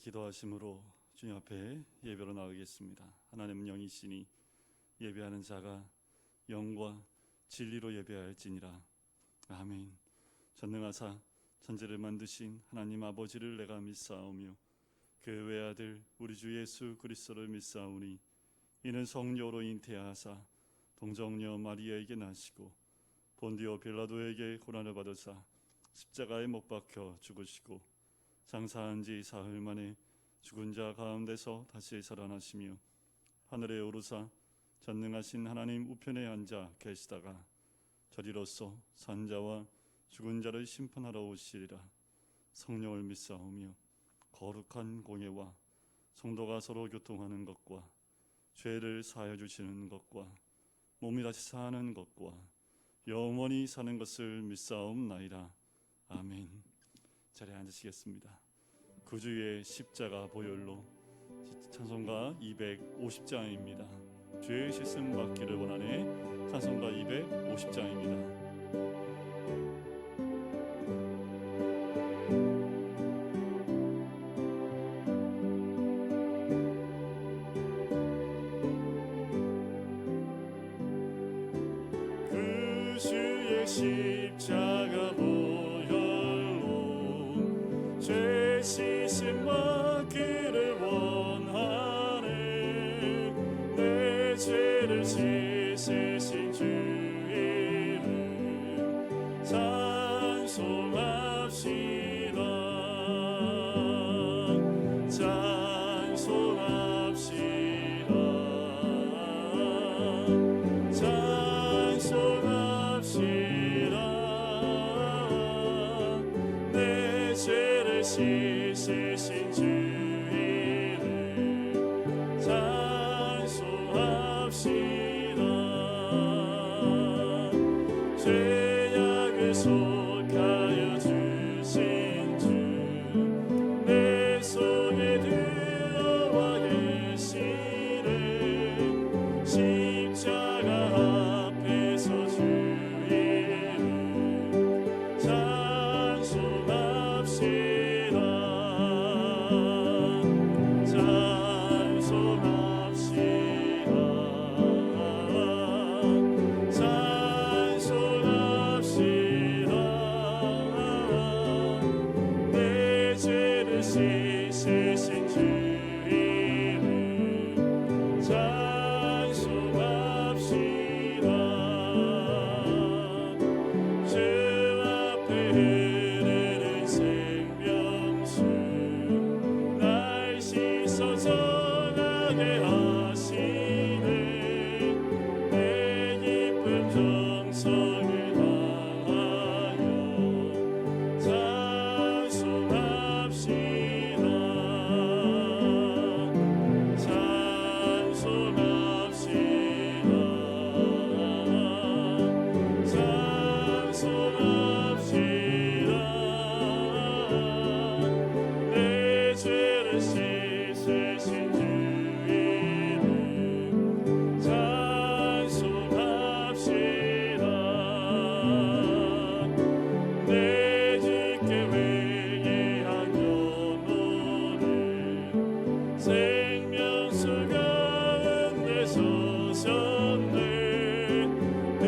기도하심으로 주님 앞에 예배로 나가겠습니다. 하나님은 영이시니 예배하는 자가 영과 진리로 예배할지니라. 아멘. 전능하사 천지를 만드신 하나님 아버지를 내가 믿사오며 그 외아들 우리 주 예수 그리스도를 믿사오니 이는 성령으로 잉태하사 동정녀 마리아에게 나시고 본디오 빌라도에게 고난을 받으사 십자가에 못 박혀 죽으시고 장사한 지 사흘 만에 죽은 자 가운데서 다시 살아나시며 하늘에 오르사 전능하신 하나님 우편에 앉아 계시다가 저리로서 산자와 죽은 자를 심판하러 오시리라. 성령을 믿사오며 거룩한 공예와 성도가 서로 교통하는 것과 죄를 사하여 주시는 것과 몸이 다시 사는 것과 영원히 사는 것을 믿사옵나이다. 아멘. 자리에 앉으시겠습니다. 구주의 십자가 보혈로 찬송가 250장입니다. 죄의 씻음 받기를 원하네. 찬송가 250장입니다. 십자가 보혈로 죄 씻음 받기를 원하네. 내 죄를 씻으신 주 이름 찬송합시다. 찬송합시다. 죄를 씻으신 주 이름 찬송합시다. 죄악을 속하여 주신 주 내 속에 들어와 계시네. 십자가 앞에서 주 이름 찬송합시다. 내 죄를 씻으신 주 이름 찬송합시다. 주 앞에 흐르는 생명수 날 씻어 전하게 하시네. 내 기쁨 정성을 다하여 찬송합시다. 찬송합시다. 찬송합시다. 내 죄를 씻으신 주 이름 찬송합시다. 내 주께 회개한 영혼을 생명수 가운데 서셨네. 그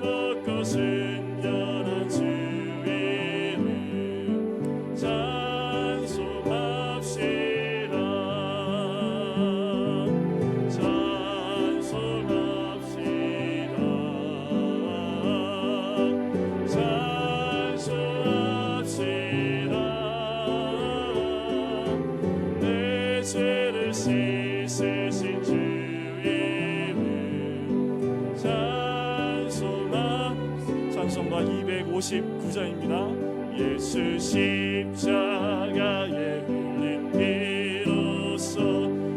먹고 순전한 주 이름 찬송합시다. 찬송합시다. 찬송합시다. 내 죄를 씻으신 주 이름 찬송가 259장입니다. 예수 십자가에 흘린 피로써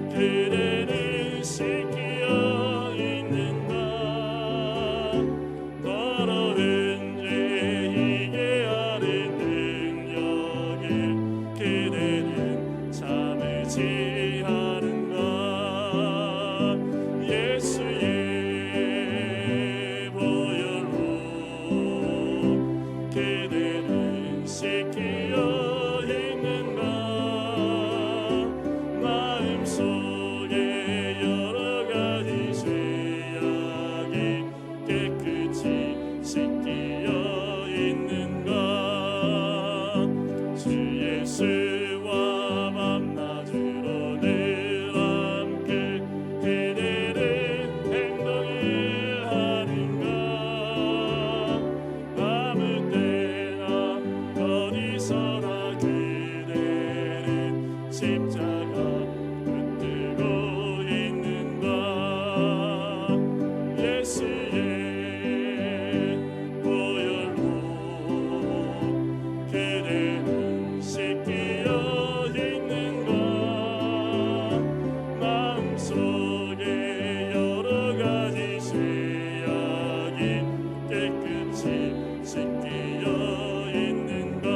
그대를 씻기어 있는가. 더러운 죄에게 아는 능력을 그대는 참을지 하는가. 예수의 보혈로 그대는 씻기어 있는가. 씻기어 있는가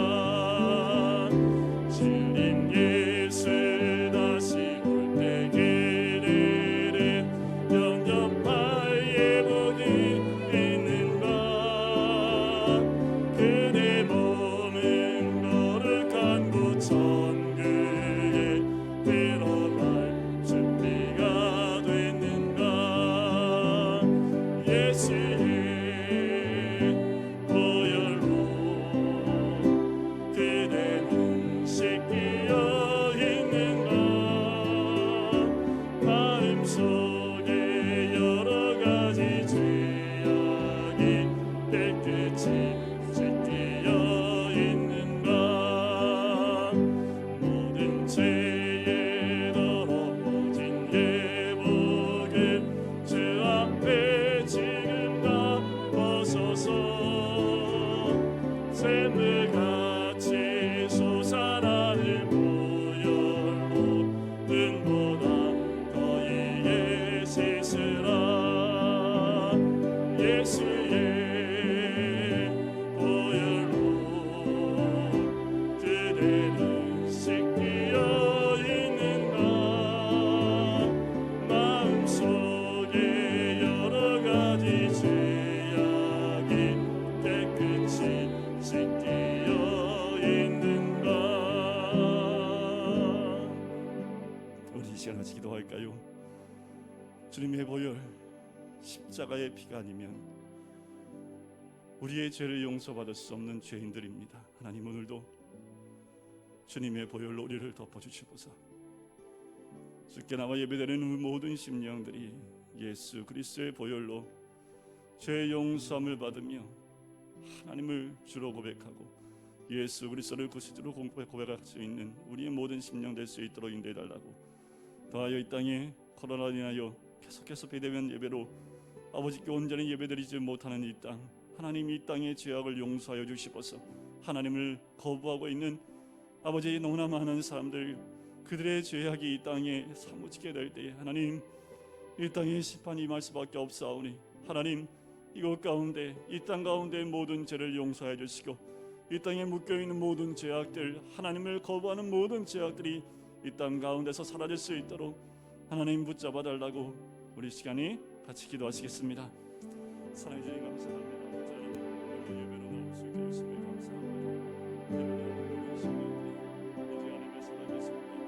진린 예수 다시 올 때 그들은 영접할 예복이 있는가 그대 몸은 거룩한 곳 천국에 들어갈 준비가 됐는가 예수의 보혈로 그대는 씻기어 있는가 마음속에 여러 가지 죄악이 깨끗이 씻기어 있는가 모든 죄에 더러워진 예복을 주 앞에 지금 다 벗어서 샘물같이 솟아나는 보혈로 눈보다 더이게 씻으라 예수의 보혈로 그대는 씻기어 있는가 마음속에 여러 가지 죄악이 깨끗이 씻기어 있는가 우리 이 시간 같이 기도할까요? 주님의 보혈 십자가의 피가 아니면 우리의 죄를 용서받을 수 없는 죄인들입니다. 하나님 오늘도 주님의 보혈로 우리를 덮어주시고서 주께 나와 예배드리는 모든 심령들이 예수 그리스도의 보혈로 죄 용서함을 받으며 하나님을 주로 고백하고 예수 그리스도를 구주로 고백할 수 있는 우리의 모든 심령 될 수 있도록 인도해 달라고 더하여 이 땅에 코로나로 인하여 계속해서 비대면 예배로 아버지께 온전히 예배드리지 못하는 이 땅 하나님 이 땅의 죄악을 용서하여 주시옵소서 하나님을 거부하고 있는 아버지의 너무나 많은 사람들 그들의 죄악이 이 땅에 사무치게 될 때에 하나님 이 땅에 심판이 임할 수밖에 없사오니 하나님 이곳 가운데 이 땅 가운데 모든 죄를 용서해 주시고 이 땅에 묶여있는 모든 죄악들 하나님을 거부하는 모든 죄악들이 이 땅 가운데서 사라질 수 있도록 하나님 붙잡아 달라고 우리 시간이 같이 기도하시겠습니다. 사랑해 주님 감사합니다. 아버지 하나님 예배로 나올 수 있게 해주시니 감사합니다. 예배드리는 모든 시간들이 아버지 하나님의 살아계십니다. 예배를 드리며 나가게 간절히 소원합니다. 아버지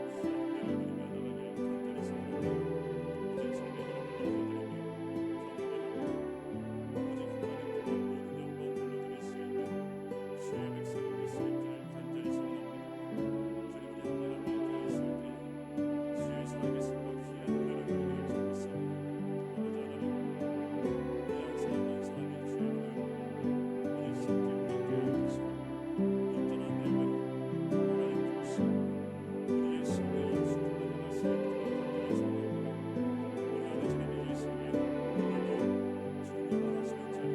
주님의 이름을 높여드리며 아버지 하나님 모든 영광 불러드릴 수 있는 주의 백성이 될 수 있기를 간절히 소원합니다. 주님 우리 하나님 앞에 있을 때 주의 살아계심과 귀한 은혜를 우리에게 주셨사오니 아버지 하나님 귀한 사람은 사람이 주의 보혈로 우리 신께 받게 해주시고 온전한 예배로 하나님 주시고 우리의 심령이 주님을 향할 수 있도록 간절히 소원합니다. 우리 안에 주님이 계시기에 오늘도 주님이 원하시는 자리에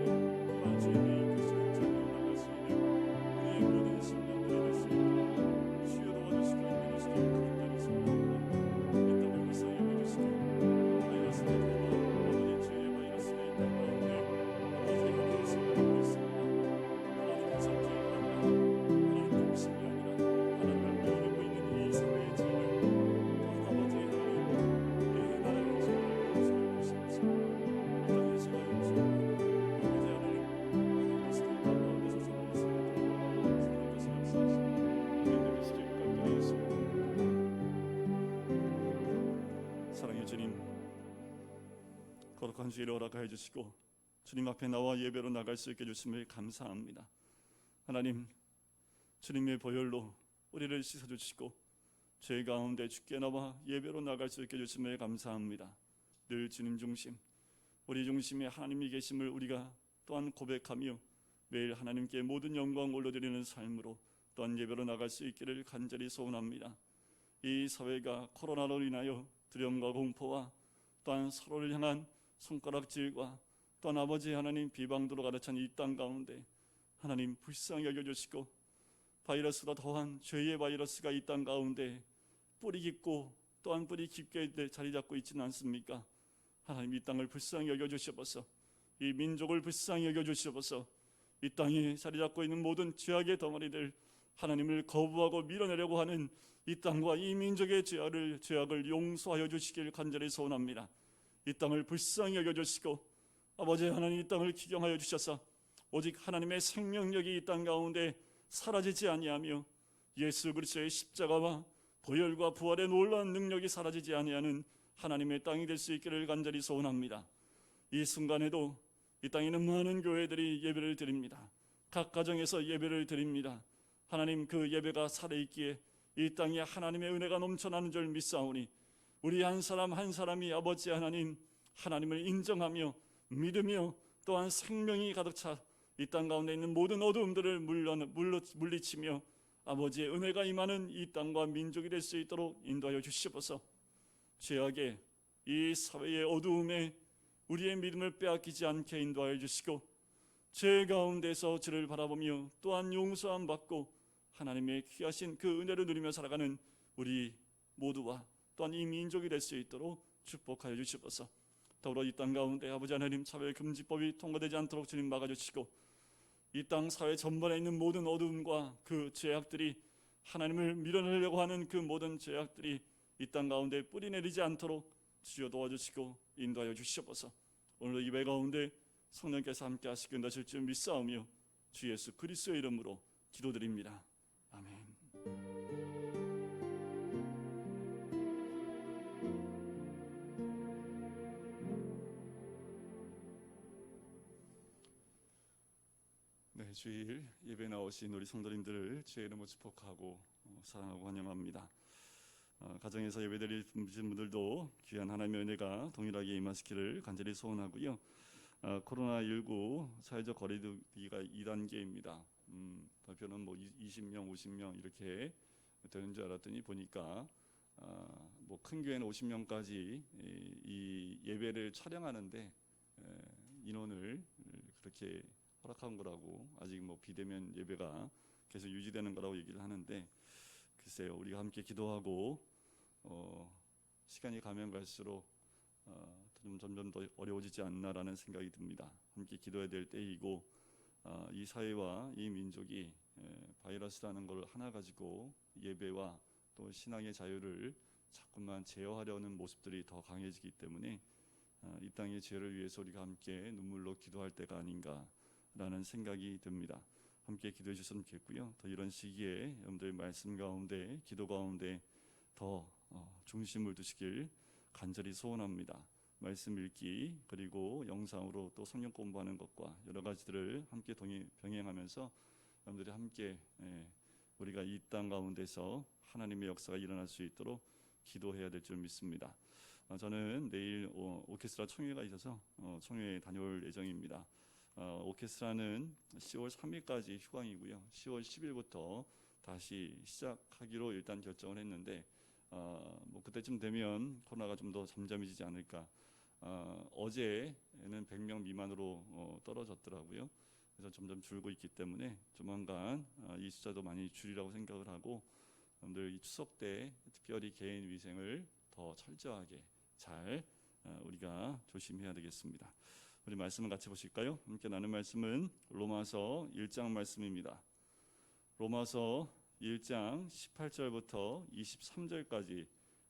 또한 주님이 이끄시는 자리에 나갈 수 있는 우리의 모든 심령들이 될 수 있도록 주여 도와주시고 인도해주시길 간절히 소원합니다. 이 땅을 불쌍히 여겨주시고 바이러스가 더워 아버지 죄의 바이러스가 이 땅 가운데 아버지 하나님 생각하고 있습니다. 하나님은 삼키가 아니라 하나님 중심이 아니라 하나님을 모르고 있는 이 사회의 죄를 또한 아버지 하나님 내 나라의 죄를 용서해 주시면서 이 땅의 죄가 용서받고 아버지 하나님 바이러스가 이 땅 가운데서 사라질 수 있도록 하나님께서 역사하시고 인도해주시길 간절히 소원합니다. 사랑의 주님 거룩한 주일을 허락하여 주시고 주님 앞에 나와 예배로 나갈 수 있게 해주심을 감사합니다. 하나님 주님의 보혈로 우리를 씻어주시고 죄 가운데 주께 나와 예배로 나갈 수 있게 해주심을 감사합니다. 늘 주님 중심 우리 중심에 하나님이 계심을 우리가 또한 고백하며 매일 하나님께 모든 영광 올려드리는 삶으로 또한 예배로 나갈 수 있기를 간절히 소원합니다. 이 사회가 코로나로 인하여 두려움과 공포와 또한 서로를 향한 손가락질과 또한 아버지 하나님 비방도로 가득 찬 이 땅 가운데 하나님 불쌍히 여겨주시고 바이러스보다 더한 죄의 바이러스가 이 땅 가운데 뿌리 깊고 또한 뿌리 깊게 자리 잡고 있지는 않습니까? 하나님 이 땅을 불쌍히 여겨주시옵소서. 이 민족을 불쌍히 여겨주시옵소서. 이 땅에 자리 잡고 있는 모든 죄악의 덩어리들, 하나님을 거부하고 밀어내려고 하는 이 땅과 이 민족의 죄악을 용서하여 주시길 간절히 소원합니다. 이 땅을 불쌍히 여겨주시고 아버지 하나님, 이 땅을 기경하여 주셔서 오직 하나님의 생명력이 이 땅 가운데 사라지지 아니하며 예수 그리스도의 십자가와 보혈과 부활의 놀라운 능력이 사라지지 아니하는 하나님의 땅이 될 수 있기를 간절히 소원합니다. 이 순간에도 이 땅에 있는 많은 교회들이 예배를 드립니다. 각 가정에서 예배를 드립니다. 하나님, 그 예배가 살아있기에 이 땅에 하나님의 은혜가 넘쳐나는 줄 믿사오니 우리 한 사람 한 사람이 아버지 하나님, 하나님을 인정하며 믿으며 또한 생명이 가득 차 이 땅 가운데 있는 모든 어두움들을 물리치며 아버지의 은혜가 임하는 이 땅과 민족이 될 수 있도록 인도하여 주시옵소서. 죄악의 이 사회의 어두움에 우리의 믿음을 빼앗기지 않게 인도하여 주시고, 죄 가운데서 주를 바라보며 또한 용서함 받고 하나님의 귀하신 그 은혜를 누리며 살아가는 우리 모두와 또한 이 민족이 될 수 있도록 축복하여 주시옵소서. 더불어 이 땅 가운데 아버지 하나님, 차별금지법이 통과되지 않도록 주님 막아주시고, 이 땅 사회 전반에 있는 모든 어두움과 그 죄악들이, 하나님을 밀어내려고 하는 그 모든 죄악들이 이 땅 가운데 뿌리내리지 않도록 주여 도와주시고 인도하여 주시옵소서. 오늘 예배 가운데 성령께서 함께 하시고 인도하실 줄 믿사오며 주 예수 그리스도의 이름으로 기도드립니다. 아멘. 네, 주일 예배 나오신 우리 성도님들을 주의 이름으로 축복하고 사랑하고 환영합니다. 가정에서 예배드릴 분들도 귀한 하나님의 은혜가 동일하게 임하시기를 간절히 소원하고요. 코로나19 사회적 거리두기가 2단계입니다. 발표는 뭐 20명, 50명 이렇게 되는 줄 알았더니 보니까 뭐 큰 교회는 50명까지 이 예배를 촬영하는데 인원을 그렇게 허락한 거라고, 아직 뭐 비대면 예배가 계속 유지되는 거라고 얘기를 하는데, 글쎄요, 우리가 함께 기도하고 시간이 가면 갈수록 좀 점점 더 어려워지지 않나라는 생각이 듭니다. 함께 기도해야 될 때이고, 이 사회와 이 민족이 바이러스라는 걸 하나 가지고 예배와 또 신앙의 자유를 자꾸만 제어하려는 모습들이 더 강해지기 때문에 이 땅의 죄를 위해서 우리가 함께 눈물로 기도할 때가 아닌가라는 생각이 듭니다. 함께 기도해 주셨으면 좋겠고요. 더 이런 시기에 여러분들 말씀 가운데, 기도 가운데 더 중심을 두시길 간절히 소원합니다. 말씀 읽기, 그리고 영상으로 또 성경 공부하는 것과 여러 가지들을 함께 병행하면서 여러분들이 함께 우리가 이 땅 가운데서 하나님의 역사가 일어날 수 있도록 기도해야 될 줄 믿습니다. 저는 내일 오케스트라 총회가 있어서 총회에 다녀올 예정입니다. 오케스트라는 10월 3일까지 휴강이고요. 10월 10일부터 다시 시작하기로 일단 결정을 했는데, 뭐 그때쯤 되면 코로나가 좀 더 잠잠해지지 않을까. 어제는 100명 미만으로 떨어졌더라고요. 그래서 점점 줄고 있기 때문에 조만간 이 숫자도 많이 줄이라고 생각을 하고, 여러분들 이 추석 때 특별히 개인 위생을 더 철저하게 잘 우리가 조심해야 되겠습니다. 우리 말씀을 같이 보실까요? 함께 나눈 말씀은 로마서 1장 말씀입니다. 로마서 1장 18절부터 23절까지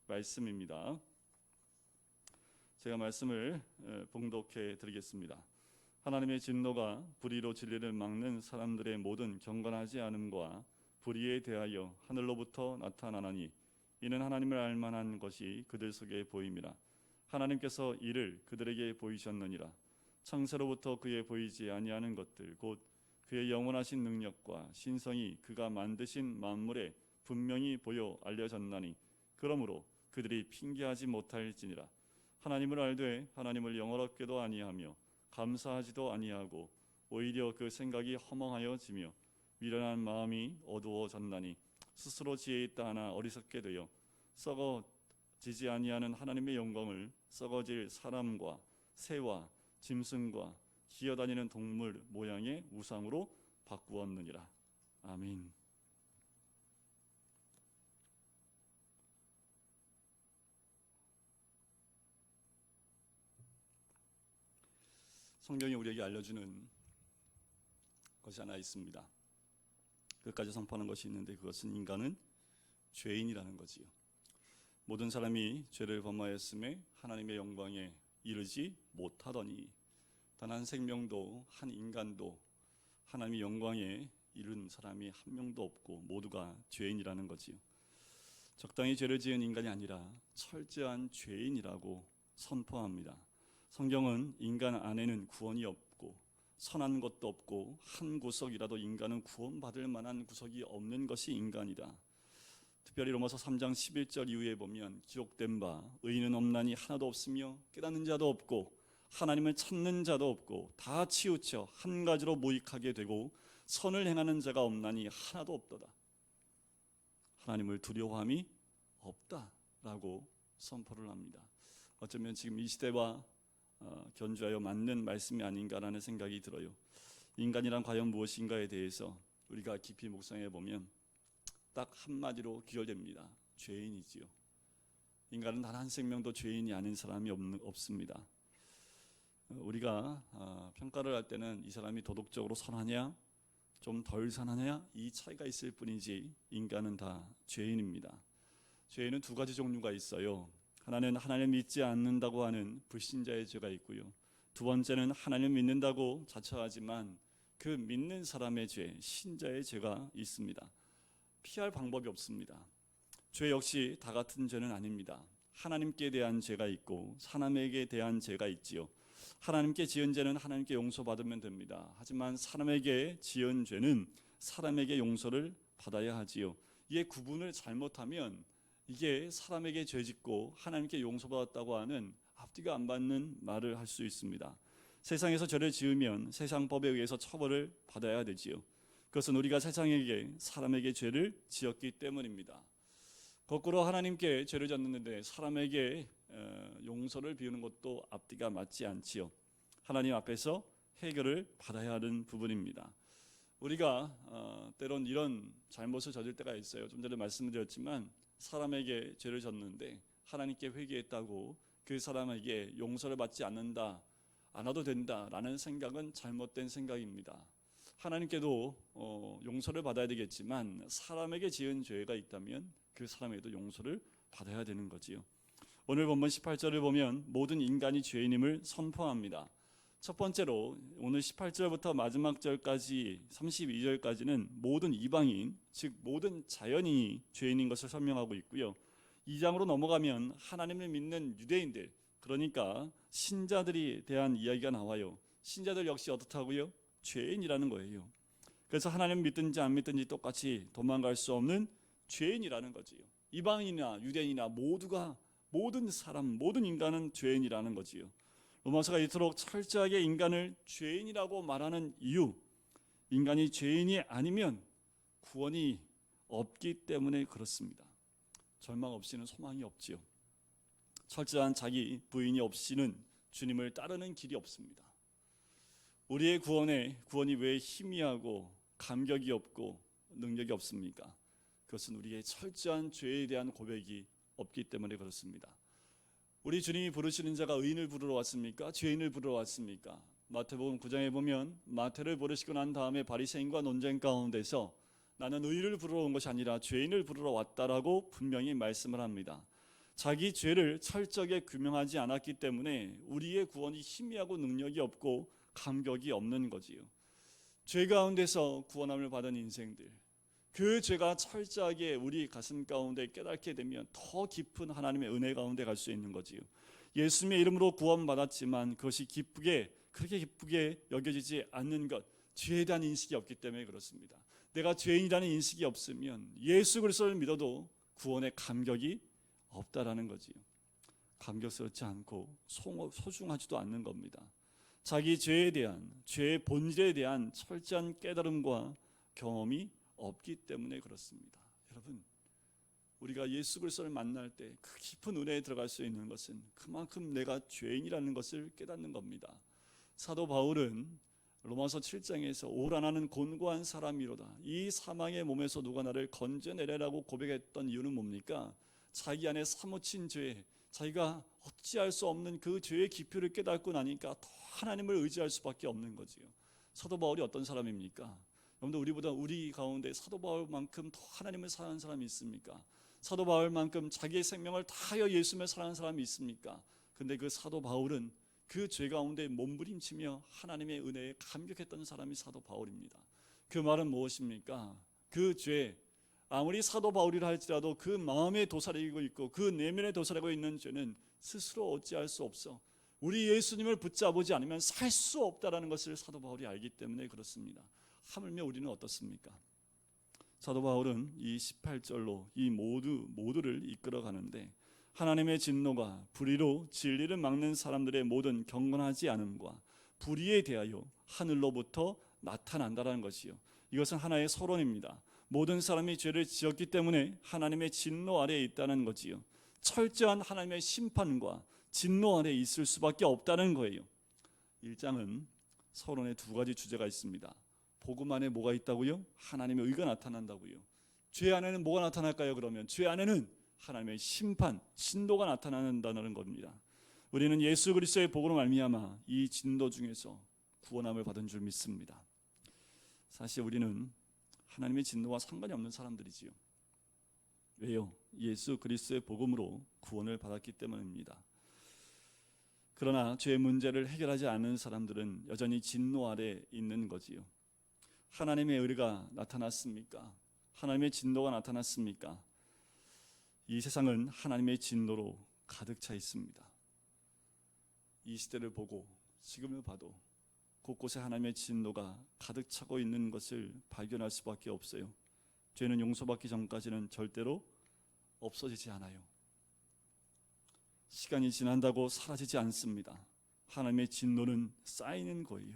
말씀입니다. 제가 말씀을 봉독해 드리겠습니다. 하나님의 진노가 불의로 진리를 막는 사람들의 모든 경건하지 않음과 불의에 대하여 하늘로부터 나타나나니, 이는 하나님을 알만한 것이 그들 속에 보임이라. 하나님께서 이를 그들에게 보이셨느니라. 창세로부터 그에 보이지 아니하는 것들, 곧 그의 영원하신 능력과 신성이 그가 만드신 만물에 분명히 보여 알려졌나니, 그러므로 그들이 핑계하지 못할지니라. 하나님을 알되 하나님을 영어롭게도 아니하며 감사하지도 아니하고 오히려 그 생각이 허망하여지며 미련한 마음이 어두워졌나니, 스스로 지혜 있다 하나 어리석게 되어 썩어지지 아니하는 하나님의 영광을 썩어질 사람과 새와 짐승과 기어다니는 동물 모양의 우상으로 바꾸었느니라. 아멘. 성경이 우리에게 알려주는 것이 하나 있습니다. 끝까지 선포하는 것이 있는데 그것은 인간은 죄인이라는 거지요. 모든 사람이 죄를 범하였음에 하나님의 영광에 이르지 못하더니 단 한 생명도 한 인간도 하나님의 영광에 이른 사람이 한 명도 없고 모두가 죄인이라는 거지요. 적당히 죄를 지은 인간이 아니라 철저한 죄인이라고 선포합니다. 성경은 인간 안에는 구원이 없고 선한 것도 없고 한 구석이라도 인간은 구원받을 만한 구석이 없는 것이 인간이다. 특별히 로마서 3장 11절 이후에 보면 기록된 바 의인은 없나니 하나도 없으며 깨닫는 자도 없고 하나님을 찾는 자도 없고 다 치우쳐 한 가지로 무익하게 되고 선을 행하는 자가 없나니 하나도 없도다. 하나님을 두려워함이 없다라고 선포를 합니다. 어쩌면 지금 이 시대와 견주하여 맞는 말씀이 아닌가라는 생각이 들어요. 인간이란 과연 무엇인가에 대해서 우리가 깊이 묵상해 보면 딱 한마디로 귀결됩니다. 죄인이지요. 인간은 단 한 생명도 죄인이 아닌 사람이 없습니다. 우리가 평가를 할 때는 이 사람이 도덕적으로 선하냐 좀 덜 선하냐 이 차이가 있을 뿐이지 인간은 다 죄인입니다. 죄인은 두 가지 종류가 있어요. 하나는 하나님을 믿지 않는다고 하는 불신자의 죄가 있고요. 두 번째는 하나님을 믿는다고 자처하지만 그 믿는 사람의 죄, 신자의 죄가 있습니다. 피할 방법이 없습니다. 죄 역시 다 같은 죄는 아닙니다. 하나님께 대한 죄가 있고 사람에게 대한 죄가 있지요. 하나님께 지은 죄는 하나님께 용서받으면 됩니다. 하지만 사람에게 지은 죄는 사람에게 용서를 받아야 하지요. 이게 구분을 잘못하면 이게 사람에게 죄짓고 하나님께 용서받았다고 하는 앞뒤가 안 맞는 말을 할 수 있습니다. 세상에서 죄를 지으면 세상 법에 의해서 처벌을 받아야 되지요. 그것은 우리가 세상에게 사람에게 죄를 지었기 때문입니다. 거꾸로 하나님께 죄를 졌는데 사람에게 용서를 비우는 것도 앞뒤가 맞지 않지요. 하나님 앞에서 해결을 받아야 하는 부분입니다. 우리가 때론 이런 잘못을 저질 때가 있어요. 좀 전에 말씀드렸지만 사람에게 죄를 졌는데 하나님께 회개했다고 그 사람에게 용서를 받지 않는다, 안 와도 된다라는 생각은 잘못된 생각입니다. 하나님께도 용서를 받아야 되겠지만 사람에게 지은 죄가 있다면 그 사람에게도 용서를 받아야 되는 거지요. 오늘 본문 18절을 보면 모든 인간이 죄인임을 선포합니다. 첫 번째로 오늘 18절부터 마지막 절까지 32절까지는 모든 이방인, 즉 모든 자연인이 죄인인 것을 설명하고 있고요. 2장으로 넘어가면 하나님을 믿는 유대인들, 그러니까 신자들에 대한 이야기가 나와요. 신자들 역시 어떻다고요? 죄인이라는 거예요. 그래서 하나님을 믿든지 안 믿든지 똑같이 도망갈 수 없는 죄인이라는 거지요. 이방인이나 유대인이나 모두가 모든 사람, 모든 인간은 죄인이라는 거지요. 로마서가 이토록 철저하게 인간을 죄인이라고 말하는 이유, 인간이 죄인이 아니면 구원이 없기 때문에 그렇습니다. 절망 없이는 소망이 없지요. 철저한 자기 부인이 없이는 주님을 따르는 길이 없습니다. 우리의 구원이 왜 희미하고 감격이 없고 능력이 없습니까? 그것은 우리의 철저한 죄에 대한 고백이 없기 때문에 그렇습니다. 우리 주님이 부르시는 자가 의인을 부르러 왔습니까? 죄인을 부르러 왔습니까? 마태복음 9장에 보면 마태를 부르시고 난 다음에 바리새인과 논쟁 가운데서 나는 의인을 부르러 온 것이 아니라 죄인을 부르러 왔다라고 분명히 말씀을 합니다. 자기 죄를 철저하게 규명하지 않았기 때문에 우리의 구원이 희미하고 능력이 없고 감격이 없는 거지요. 죄 가운데서 구원함을 받은 인생들, 그 죄가 철저하게 우리 가슴 가운데 깨닫게 되면 더 깊은 하나님의 은혜 가운데 갈 수 있는 거지요. 예수님의 이름으로 구원받았지만 그것이 그렇게 기쁘게 여겨지지 않는 것, 죄에 대한 인식이 없기 때문에 그렇습니다. 내가 죄인이라는 인식이 없으면 예수 그리스도를 믿어도 구원의 감격이 없다라는 거지요. 감격스럽지 않고 소중하지도 않는 겁니다. 자기 죄에 대한, 죄의 본질에 대한 철저한 깨달음과 경험이 없기 때문에 그렇습니다. 여러분, 우리가 예수 그리스도를 만날 때 그 깊은 은혜에 들어갈 수 있는 것은 그만큼 내가 죄인이라는 것을 깨닫는 겁니다. 사도 바울은 로마서 7장에서 오라나는 곤고한 사람이로다, 이 사망의 몸에서 누가 나를 건져내려라고 고백했던 이유는 뭡니까? 자기 안에 사무친 죄, 자기가 어찌할 수 없는 그 죄의 깊이를 깨닫고 나니까 더 하나님을 의지할 수밖에 없는 거지요. 사도 바울이 어떤 사람입니까? 여러분들 우리보다 우리 가운데 사도 바울만큼 더 하나님을 사랑하는 사람이 있습니까? 사도 바울만큼 자기의 생명을 다하여 예수님을 사랑하는 사람이 있습니까? 근데 그 사도 바울은 그 죄 가운데 몸부림치며 하나님의 은혜에 감격했던 사람이 사도 바울입니다. 그 말은 무엇입니까? 그 죄, 아무리 사도 바울이라 할지라도 그 마음에 도사리고 있고 그 내면에 도사리고 있는 죄는 스스로 어찌할 수 없어. 우리 예수님을 붙잡지 않으면 살 수 없다라는 것을 사도 바울이 알기 때문에 그렇습니다. 하물며 우리는 어떻습니까? 사도 바울은 이 18절로 이 모두를 이끌어 가는데 하나님의 진노가 불의로 진리를 막는 사람들의 모든 경건하지 않음과 불의에 대하여 하늘로부터 나타난다라는 것이요. 이것은 하나의 서론입니다. 모든 사람이 죄를 지었기 때문에 하나님의 진노 아래에 있다는 거지요. 철저한 하나님의 심판과 진노 아래에 있을 수밖에 없다는 거예요. 1장은 서론에 두 가지 주제가 있습니다. 복음 안에 뭐가 있다고요? 하나님의 의가 나타난다고요. 죄 안에는 뭐가 나타날까요? 그러면 죄 안에는 하나님의 심판, 진노가 나타난다는 겁니다. 우리는 예수 그리스도의 복음으로 말미암아 이 진노 중에서 구원함을 받은 줄 믿습니다. 사실 우리는 하나님의 진노와 상관이 없는 사람들이지요. 왜요? 예수 그리스도의 복음으로 구원을 받았기 때문입니다. 그러나 죄의 문제를 해결하지 않는 사람들은 여전히 진노 아래 있는 거지요. 하나님의 의가 나타났습니까? 하나님의 진노가 나타났습니까? 이 세상은 하나님의 진노로 가득 차 있습니다. 이 시대를 보고 지금을 봐도 곳곳에 하나님의 진노가 가득 차고 있는 것을 발견할 수밖에 없어요. 죄는 용서받기 전까지는 절대로 없어지지 않아요. 시간이 지난다고 사라지지 않습니다. 하나님의 진노는 쌓이는 거예요.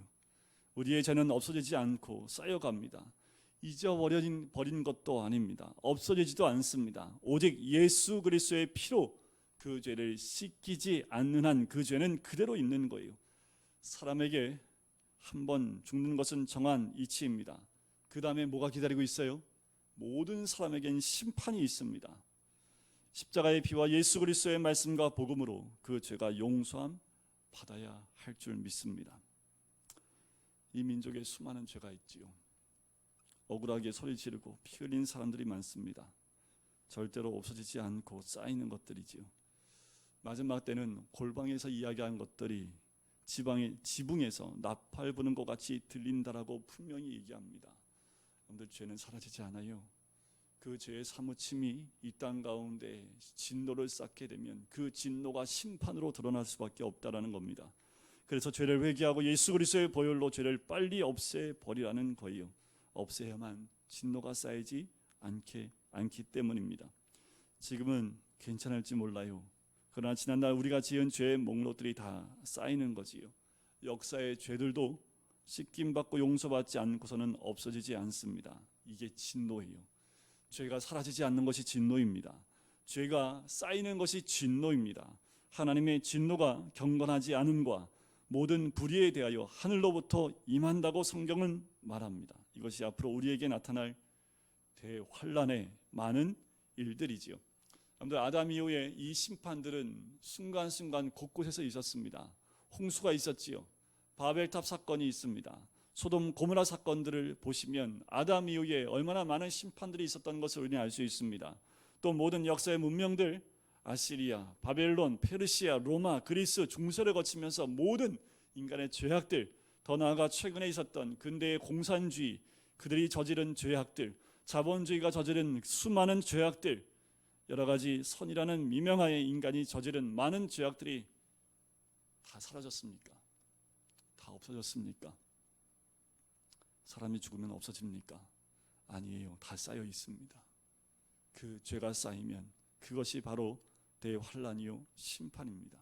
우리의 죄는 없어지지 않고 쌓여갑니다. 잊어버린 것도 아닙니다. 없어지지도 않습니다. 오직 예수 그리스도의 피로 그 죄를 씻기지 않는 한 그 죄는 그대로 있는 거예요. 사람에게 한 번 죽는 것은 정한 이치입니다. 그 다음에 뭐가 기다리고 있어요? 모든 사람에겐 심판이 있습니다. 십자가의 피와 예수 그리스도의 말씀과 복음으로 그 죄가 용서함 받아야 할 줄 믿습니다. 이 민족에 수많은 죄가 있지요. 억울하게 소리 지르고 피 흘린 사람들이 많습니다. 절대로 없어지지 않고 쌓이는 것들이지요. 마지막 때는 골방에서 이야기한 것들이 지붕에서 나팔 부는 것 같이 들린다라고 분명히 얘기합니다. 여러분들 죄는 사라지지 않아요. 그 죄의 사무침이 이 땅 가운데 진노를 쌓게 되면 그 진노가 심판으로 드러날 수밖에 없다라는 겁니다. 그래서 죄를 회개하고 예수 그리스도의 보혈로 죄를 빨리 없애버리라는 거예요. 없애야만 진노가 쌓이지 않기 때문입니다. 지금은 괜찮을지 몰라요. 그러나 지난날 우리가 지은 죄의 목록들이 다 쌓이는 거지요. 역사의 죄들도 씻김받고 용서받지 않고서는 없어지지 않습니다. 이게 진노예요. 죄가 사라지지 않는 것이 진노입니다. 죄가 쌓이는 것이 진노입니다. 하나님의 진노가 경건하지 않음과 모든 불의에 대하여 하늘로부터 임한다고 성경은 말합니다. 이것이 앞으로 우리에게 나타날 대환란의 많은 일들이지요. 여러분들 아담 이후에 이 심판들은 순간순간 곳곳에서 있었습니다. 홍수가 있었지요. 바벨탑 사건이 있습니다. 소돔 고모라 사건들을 보시면 아담 이후에 얼마나 많은 심판들이 있었던 것을 우리는 알 수 있습니다. 또 모든 역사의 문명들 아시리아, 바벨론, 페르시아, 로마, 그리스, 중세를 거치면서 모든 인간의 죄악들, 더 나아가 최근에 있었던 근대의 공산주의, 그들이 저지른 죄악들, 자본주의가 저지른 수많은 죄악들, 여러 가지 선이라는 미명하에 인간이 저지른 많은 죄악들이 다 사라졌습니까? 다 없어졌습니까? 사람이 죽으면 없어집니까? 아니에요. 다 쌓여 있습니다. 그 죄가 쌓이면 그것이 바로 대환란이요 심판입니다.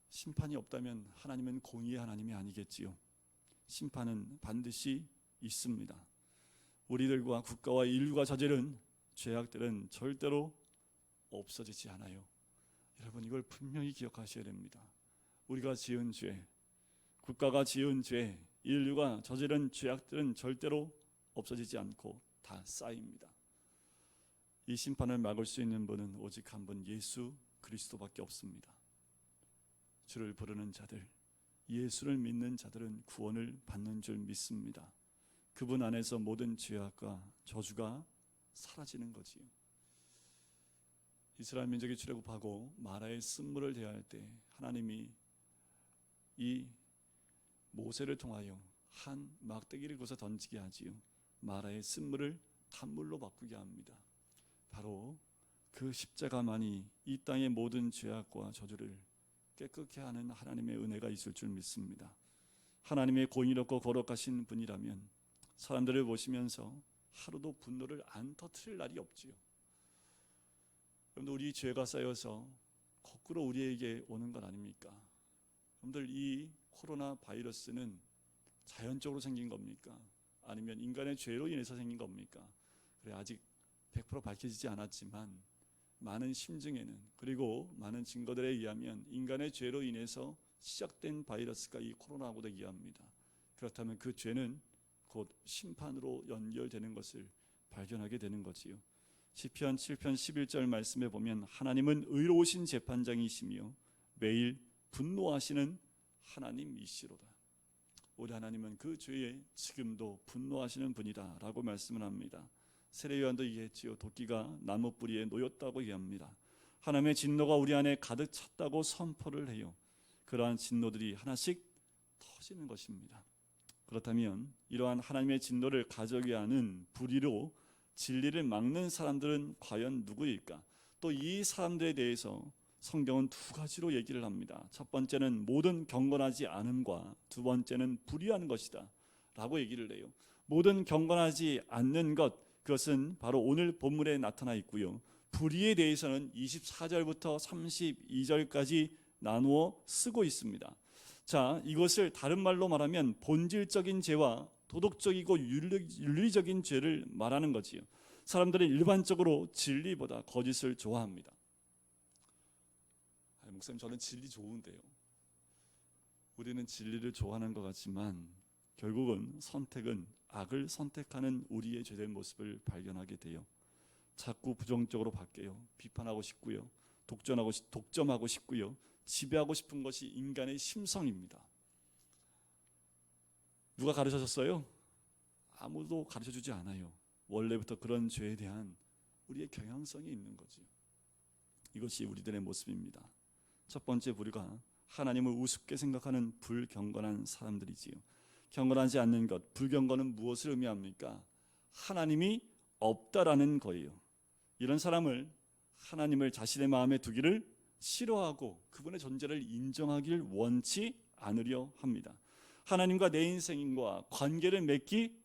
심판이 없다면 하나님은 공의의 하나님이 아니겠지요. 심판은 반드시 있습니다. 우리들과 국가와 인류가 저지른 죄악들은 절대로 없어지지 않아요. 여러분 이걸 분명히 기억하셔야 됩니다. 우리가 지은 죄, 국가가 지은 죄, 인류가 저지른 죄악들은 절대로 없어지지 않고 다 쌓입니다. 이 심판을 막을 수 있는 분은 오직 한 분 예수 그리스도밖에 없습니다. 주를 부르는 자들, 예수를 믿는 자들은 구원을 받는 줄 믿습니다. 그분 안에서 모든 죄악과 저주가 사라지는 거지요. 이스라엘 민족이 출애굽하고 마라의 쓴물을 대할 때 하나님이 이 모세를 통하여 한 막대기를 그어서 던지게 하지요. 마라의 쓴물을 단물로 바꾸게 합니다. 바로 그 십자가만이 이 땅의 모든 죄악과 저주를 깨끗게 하는 하나님의 은혜가 있을 줄 믿습니다. 하나님의 공의롭고 거룩하신 분이라면 사람들을 보시면서 하루도 분노를 안 터뜨릴 날이 없지요. 여러분들, 우리 죄가 쌓여서 거꾸로 우리에게 오는 건 아닙니까? 여러분들, 이 코로나 바이러스는 자연적으로 생긴 겁니까? 아니면 인간의 죄로 인해서 생긴 겁니까? 그래, 아직 100% 밝혀지지 않았지만 많은 심증에는, 그리고 많은 증거들에 의하면 인간의 죄로 인해서 시작된 바이러스가 이 코로나하고도 이해합니다. 그렇다면 그 죄는 곧 심판으로 연결되는 것을 발견하게 되는 거지요. 시편 7편 11절 말씀에 보면 하나님은 의로우신 재판장이시며 매일 분노하시는 하나님이시로다. 우리 하나님은 그 죄에 지금도 분노하시는 분이다 라고 말씀을 합니다. 세례요한도 얘기했지요. 도끼가 나무 뿌리에 놓였다고 얘기합니다. 하나님의 진노가 우리 안에 가득 찼다고 선포를 해요. 그러한 진노들이 하나씩 터지는 것입니다. 그렇다면 이러한 하나님의 진노를 가져오게 하는 불의로 진리를 막는 사람들은 과연 누구일까? 또 이 사람들에 대해서 성경은 두 가지로 얘기를 합니다. 첫 번째는 모든 경건하지 않음과 두 번째는 불의한 것이다 라고 얘기를 해요. 모든 경건하지 않는 것, 그것은 바로 오늘 본문에 나타나 있고요. 불의에 대해서는 24절부터 32절까지 나누어 쓰고 있습니다. 자, 이것을 다른 말로 말하면 본질적인 죄와 도덕적이고 윤리적인 죄를 말하는 거지요. 사람들은 일반적으로 진리보다 거짓을 좋아합니다. 목사님, 저는 진리 좋은데요. 우리는 진리를 좋아하는 것 같지만 결국은 선택은 악을 선택하는 우리의 죄된 모습을 발견하게 돼요. 자꾸 부정적으로 바뀌어요. 비판하고 싶고요, 독점하고 싶고요, 지배하고 싶은 것이 인간의 심성입니다. 누가 가르쳐줬어요? 아무도 가르쳐주지 않아요. 원래부터 그런 죄에 대한 우리의 경향성이 있는 거죠. 이것이 우리들의 모습입니다. 첫 번째 부류가 하나님을 우습게 생각하는 불경건한 사람들이지요. 경건하지 않는 것, 불경건은 무엇을 의미합니까? 하나님이 없다라는 거예요. 이런 사람을 하나님을 자신의 마음에 두기를 싫어하고 그분의 존재를 인정하기를 원치 않으려 합니다. 하나님과 내 인생과 관계를 맺기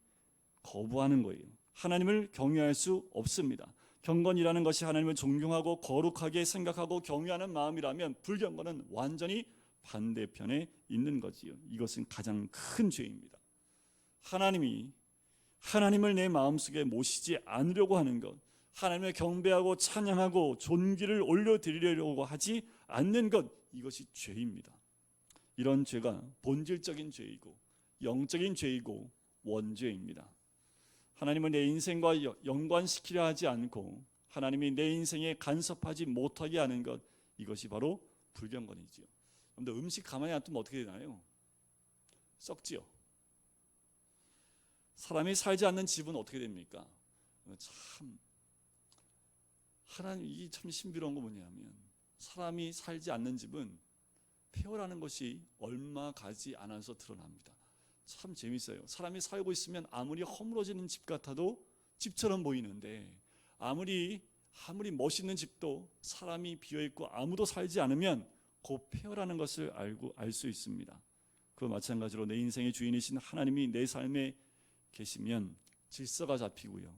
거부하는 거예요. 하나님을 경외할 수 없습니다. 경건이라는 것이 하나님을 존경하고 거룩하게 생각하고 경외하는 마음이라면 불경건은 완전히 반대편에 있는 거지요. 이것은 가장 큰 죄입니다. 하나님을 내 마음속에 모시지 않으려고 하는 것, 하나님을 경배하고 찬양하고 존귀를 올려드리려고 하지 않는 것, 이것이 죄입니다. 이런 죄가 본질적인 죄이고 영적인 죄이고 원죄입니다. 하나님을 내 인생과 연관시키려 하지 않고 하나님이 내 인생에 간섭하지 못하게 하는 것, 이것이 바로 불경건이지요. 근데 음식 가만히 놔두면 어떻게 되나요? 썩지요. 사람이 살지 않는 집은 어떻게 됩니까? 참 하나님이 참 신비로운 거 뭐냐면, 사람이 살지 않는 집은 폐허라는 것이 얼마 가지 않아서 드러납니다. 참 재밌어요. 사람이 살고 있으면 아무리 허물어지는 집 같아도 집처럼 보이는데, 아무리 멋있는 집도 사람이 비어있고 아무도 살지 않으면 곧 폐허라는 것을 알 수 있습니다. 그와 마찬가지로 내 인생의 주인이신 하나님이 내 삶에 계시면 질서가 잡히고요,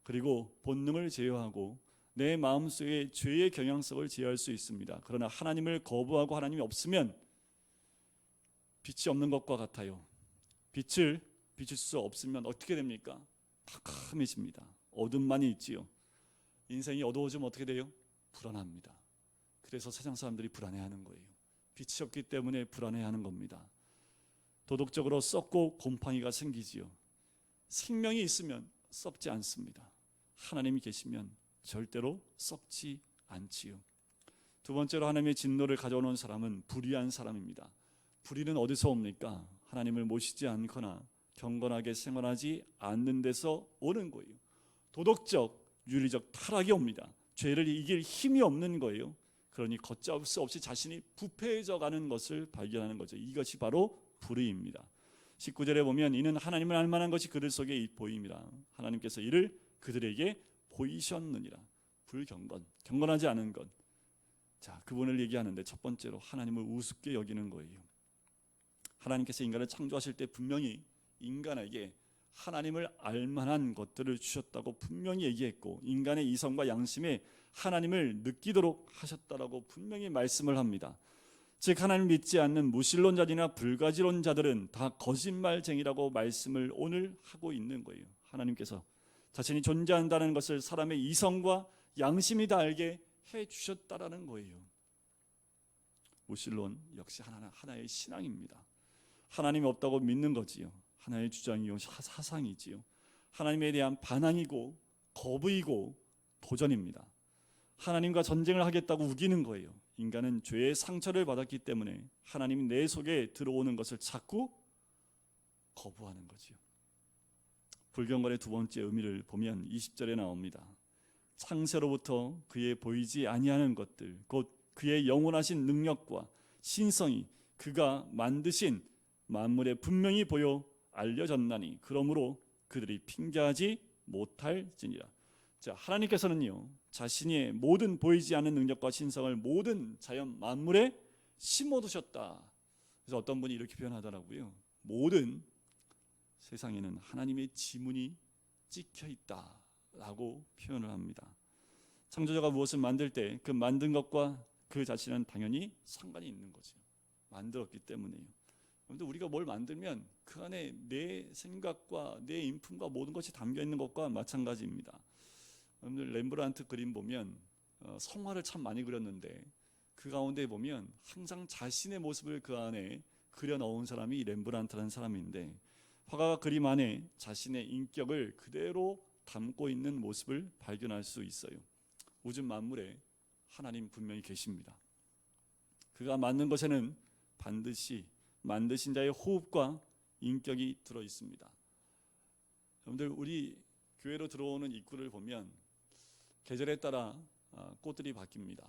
그리고 본능을 제어하고 내 마음속에 죄의 경향성을 제어할 수 있습니다. 그러나 하나님을 거부하고 하나님이 없으면 빛이 없는 것과 같아요. 빛을 비출 수 없으면 어떻게 됩니까? 캄캄해집니다. 어둠만이 있지요. 인생이 어두워지면 어떻게 돼요? 불안합니다. 그래서 세상 사람들이 불안해하는 거예요. 빛이 없기 때문에 불안해하는 겁니다. 도덕적으로 썩고 곰팡이가 생기지요. 생명이 있으면 썩지 않습니다. 하나님이 계시면 절대로 썩지 않지요. 두 번째로 하나님의 진노를 가져오는 사람은 불의한 사람입니다. 불의는 어디서 옵니까? 하나님을 모시지 않거나 경건하게 생활하지 않는 데서 오는 거예요. 도덕적, 윤리적 타락이 옵니다. 죄를 이길 힘이 없는 거예요. 그러니 걷잡을 수 없이 자신이 부패해져 가는 것을 발견하는 거죠. 이것이 바로 불의입니다. 19절에 보면 이는 하나님을 알 만한 것이 그들 속에 보입니다. 하나님께서 이를 그들에게 보이셨느니라. 불경건, 경건하지 않은 것. 자, 그분을 얘기하는데 첫 번째로 하나님을 우습게 여기는 거예요. 하나님께서 인간을 창조하실 때 분명히 인간에게 하나님을 알 만한 것들을 주셨다고 분명히 얘기했고, 인간의 이성과 양심에 하나님을 느끼도록 하셨다라고 분명히 말씀을 합니다. 즉 하나님을 믿지 않는 무신론자들이나 불가지론자들은 다 거짓말쟁이라고 말씀을 오늘 하고 있는 거예요. 하나님께서 자신이 존재한다는 것을 사람의 이성과 양심이 다 알게 해주셨다라는 거예요. 무신론 역시 하나의 신앙입니다. 하나님이 없다고 믿는 거지요. 하나의 주장이요, 사상이지요. 하나님에 대한 반항이고 거부이고 도전입니다. 하나님과 전쟁을 하겠다고 우기는 거예요. 인간은 죄의 상처를 받았기 때문에 하나님이 내 속에 들어오는 것을 자꾸 거부하는 거지요. 불경건의 두 번째 의미를 보면 20절에 나옵니다. 창세로부터 그의 보이지 아니하는 것들, 곧 그의 영원하신 능력과 신성이 그가 만드신 만물에 분명히 보여 알려졌나니 그러므로 그들이 핑계하지 못할지니라. 자, 하나님께서는요, 자신의 모든 보이지 않는 능력과 신성을 모든 자연 만물에 심어두셨다. 그래서 어떤 분이 이렇게 표현하더라고요. 모든 세상에는 하나님의 지문이 찍혀 있다라고 표현을 합니다. 창조자가 무엇을 만들 때 그 만든 것과 그 자신은 당연히 상관이 있는 거죠. 만들었기 때문에요. 그런데 우리가 뭘 만들면 그 안에 내 생각과 내 인품과 모든 것이 담겨 있는 것과 마찬가지입니다. 여러분들 렘브란트 그림 보면 성화를 참 많이 그렸는데 그 가운데 보면 항상 자신의 모습을 그 안에 그려 넣은 사람이 렘브란트라는 사람인데, 화가가 그림 안에 자신의 인격을 그대로 담고 있는 모습을 발견할 수 있어요. 우주 만물에 하나님 분명히 계십니다. 그가 만든 것에는 반드시 만드신 자의 호흡과 인격이 들어 있습니다. 여러분들 우리 교회로 들어오는 입구를 보면 계절에 따라 꽃들이 바뀝니다.